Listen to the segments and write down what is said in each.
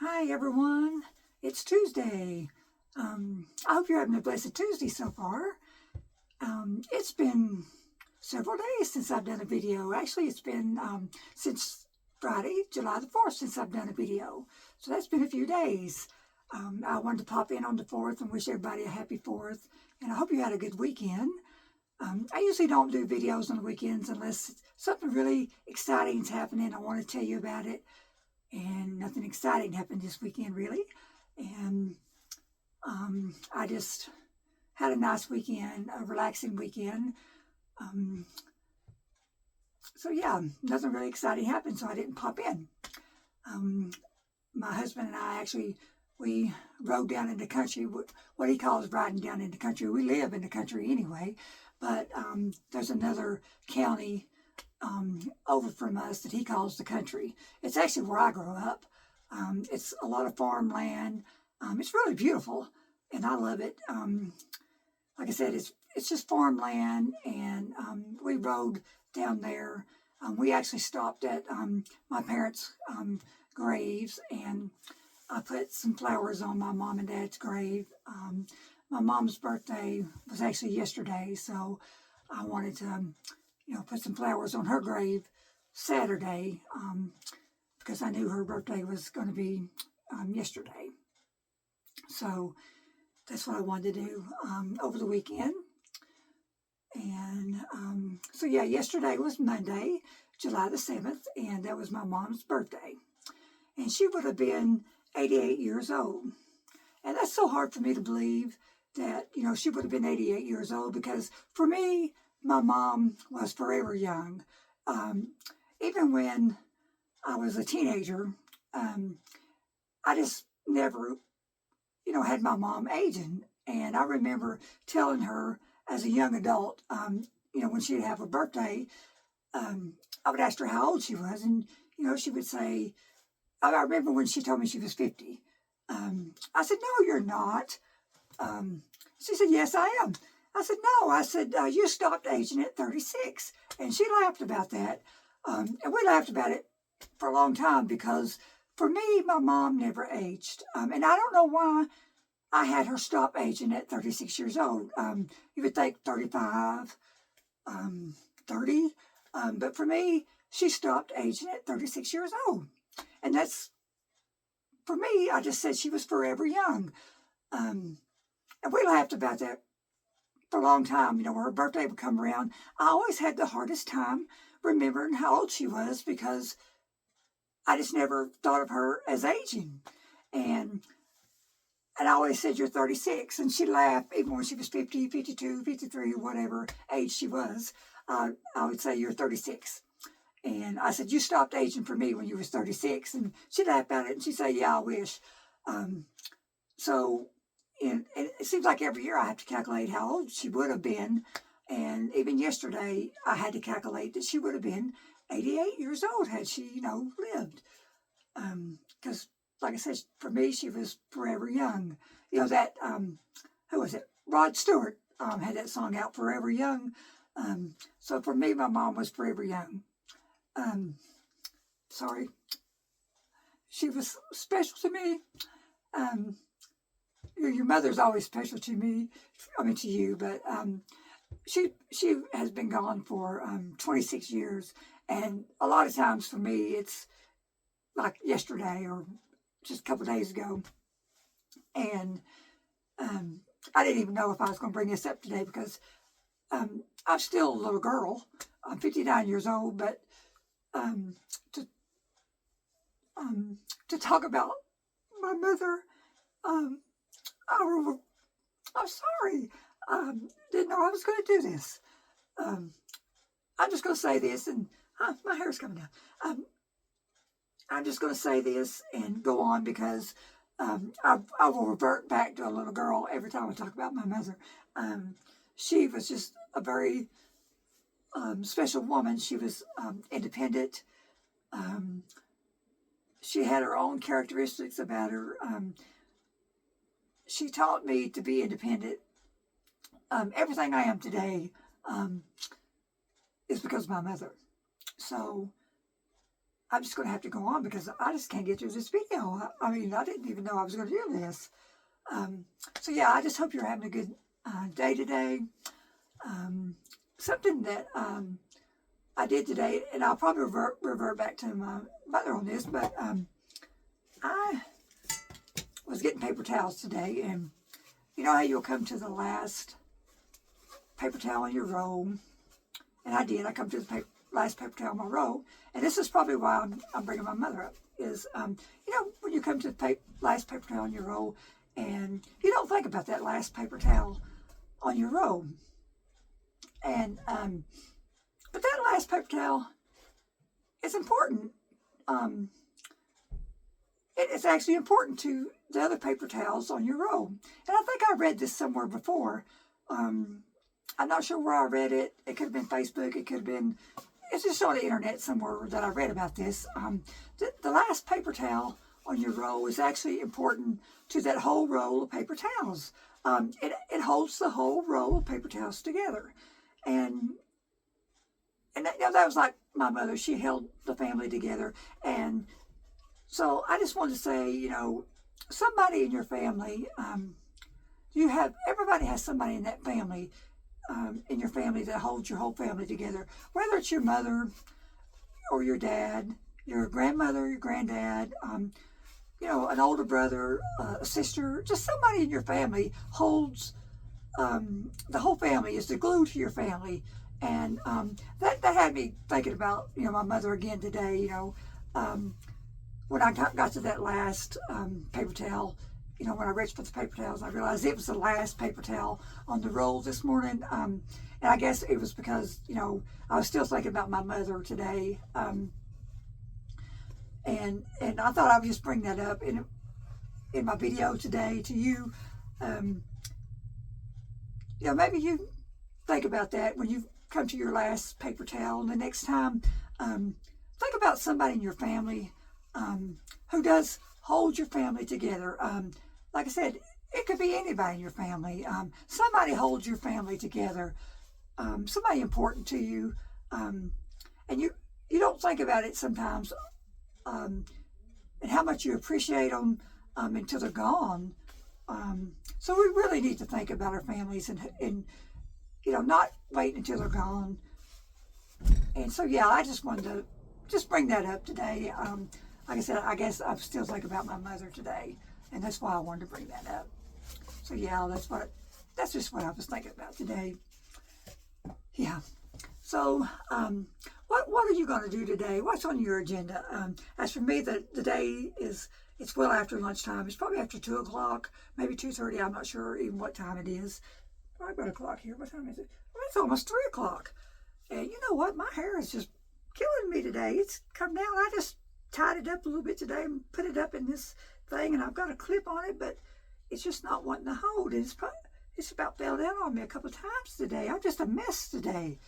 Hi everyone, it's Tuesday. I hope you're having a blessed Tuesday so far. It's been several days since I've done a video. Actually, it's been since Friday, July the 4th, since I've done a video. So that's been a few days. I wanted to pop in on the 4th and wish everybody a happy 4th. And I hope you had a good weekend. I usually don't do videos on the weekends unless something really exciting is happening. I want to tell you about it. And nothing exciting happened this weekend, really. And I just had a nice weekend, a relaxing weekend. Um, so yeah, nothing really exciting happened, so I didn't pop in. Um, my husband and I we rode down in the country, what he calls riding down in the country. We live in the country anyway, but there's another county over from us that he calls the country. It's actually where I grew up. It's a lot of farmland. It's really beautiful, and I love it. Like I said, it's just farmland, and we rode down there. We actually stopped at my parents' graves, and I put some flowers on my mom and dad's grave. My mom's birthday was actually yesterday, so I wanted to, put some flowers on her grave Saturday because I knew her birthday was going to be yesterday. So that's what I wanted to do over the weekend. And so yeah, yesterday was Monday, July the 7th, and that was my mom's birthday. And she would have been 88 years old. And that's so hard for me to believe that, she would have been 88 years old because for me, my mom was forever young. Even when I was a teenager, I just never, had my mom aging. And I remember telling her as a young adult, when she'd have a birthday, I would ask her how old she was. And, she would say, I remember when she told me she was 50. I said, no, you're not. She said, yes, I am. I said, no. I said, you stopped aging at 36. And she laughed about that. And we laughed about it for a long time because for me, my mom never aged. And I don't know why I had her stop aging at 36 years old. You would think 35, 30. But for me, she stopped aging at 36 years old. And that's, for me, I just said she was forever young. And we laughed about that for a long time. When her birthday would come around, I always had the hardest time remembering how old she was because I just never thought of her as aging. And I always said, you're 36. And she laughed, even when she was 50, 52, 53, whatever age she was. I would say, you're 36. And I said, you stopped aging for me when you was 36. And she laughed about it, and she said, yeah, I wish. And it seems like every year I have to calculate how old she would have been. And even yesterday, I had to calculate that she would have been 88 years old had she, lived. Because, like I said, for me, she was forever young. That, who was it? Rod Stewart had that song out, Forever Young. So for me, my mom was forever young. Sorry. She was special to me. Your mother's always special to me. To you, but she has been gone for 26 years, and a lot of times for me, it's like yesterday or just a couple of days ago, and I didn't even know if I was going to bring this up today because I'm still a little girl. I'm 59 years old, but to talk about my mother, I'm sorry. Didn't know I was going to do this. I'm just going to say this, and my hair's coming down. I'm just going to say this and go on because I will revert back to a little girl every time I talk about my mother. She was just a very special woman. She was independent. She had her own characteristics about her. She taught me to be independent. Everything I am today is because of my mother. So I'm just going to have to go on because I just can't get through this video. I mean, I didn't even know I was going to do this. So yeah, I just hope you're having a good day today. Something that I did today, and I'll probably revert back to my mother on this, but I was getting paper towels today, and you know how you'll come to the last paper towel in your roll, and I did. I come to the last paper towel in my roll, and this is probably why I'm bringing my mother up, is, you know, when you come to the last paper towel in your roll, and you don't think about that last paper towel on your roll, and, but that last paper towel is important. It's actually important to the other paper towels on your roll. And I think I read this somewhere before. I'm not sure where I read it. It could have been Facebook. It could have been, it's just on the internet somewhere that I read about this. The last paper towel on your roll is actually important to that whole roll of paper towels. It holds the whole roll of paper towels together. And that, you know, that was like my mother. She held the family together. And so I just wanted to say, you know, somebody in your family, everybody has somebody in that family, in your family that holds your whole family together. Whether it's your mother or your dad, your grandmother, your granddad, you know, an older brother, a sister, just somebody in your family holds, the whole family is the glue to your family. And that had me thinking about, you know, my mother again today, you know, when I got to that last paper towel, you know, when I reached for the paper towels, I realized it was the last paper towel on the roll this morning. And I guess it was because, you know, I was still thinking about my mother today. And I thought I would just bring that up in my video today to you. You know, maybe you think about that when you come to your last paper towel. And the next time, think about somebody in your family who does hold your family together. Like I said, it could be anybody in your family. Somebody holds your family together. Somebody important to you. And you don't think about it sometimes, and how much you appreciate them until they're gone. So we really need to think about our families and you know, not wait until they're gone. And so, yeah, I just wanted to just bring that up today. Like I said, I guess I'm still thinking about my mother today, and that's why I wanted to bring that up. So yeah, that's just what I was thinking about today. Yeah. So, what are you going to do today? What's on your agenda? As for me, the day it's well after lunchtime. It's probably after 2 o'clock, maybe 2:30. I'm not sure even what time it is. I've got a clock here. What time is it? Well, it's almost 3 o'clock. And you know what? My hair is just killing me today. It's come down. I just tied it up a little bit today and put it up in this thing, and I've got a clip on it, but it's just not wanting to hold. It's about fell down on me a couple of times today. I'm just a mess today.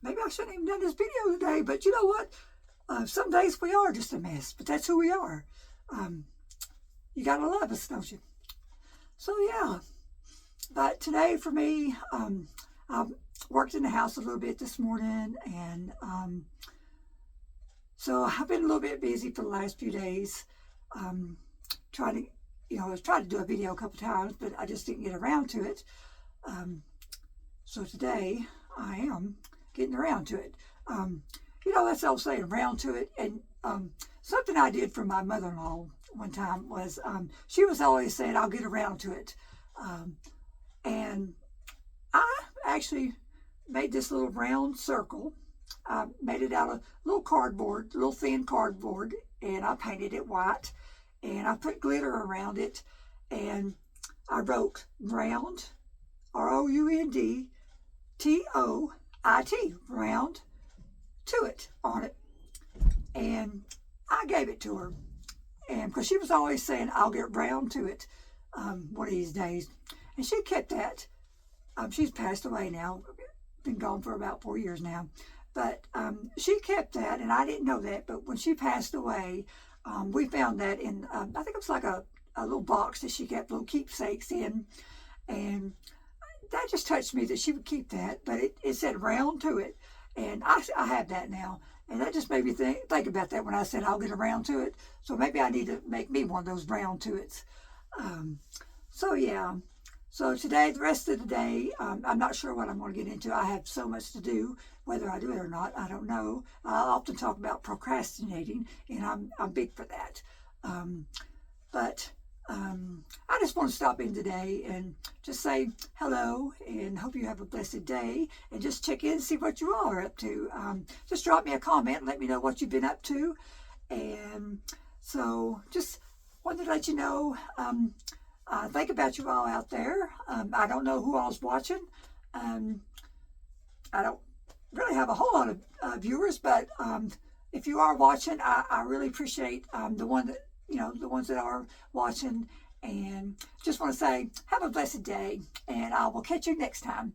Maybe I shouldn't have even done this video today, but you know what? Some days we are just a mess, but that's who we are. You gotta love us, don't you? So yeah. But today for me, I worked in the house a little bit this morning, and so I've been a little bit busy for the last few days, trying to, you know, I was trying to do a video a couple times, but I just didn't get around to it. So today I am getting around to it. You know, that's all saying, around to it. And something I did for my mother-in-law one time was, she was always saying, I'll get around to it. And I actually made this little round circle. I made it out of little cardboard, little thin cardboard, and I painted it white, and I put glitter around it, and I wrote round, ROUND, TOIT, round to it on it. And I gave it to her, and because she was always saying, I'll get round to it one of these days. And she kept that. She's passed away now, been gone for about 4 years now. But she kept that, and I didn't know that. But when she passed away, we found that in, I think it was like a little box that she kept little keepsakes in. And that just touched me that she would keep that. But it said round to it. And I have that now. And that just made me think about that when I said I'll get around to it. So maybe I need to make me one of those brown to it. So yeah. So today, the rest of the day, I'm not sure what I'm going to get into. I have so much to do. Whether I do it or not, I don't know. I often talk about procrastinating, and I'm big for that. But I just want to stop in today and just say hello and hope you have a blessed day, and just check in and see what you all are up to. Just drop me a comment and let me know what you've been up to. And so just wanted to let you know, think about you all out there. I don't know who all's watching. I don't really have a whole lot of viewers, but if you are watching, I really appreciate the ones that are watching, and just want to say have a blessed day, and I will catch you next time.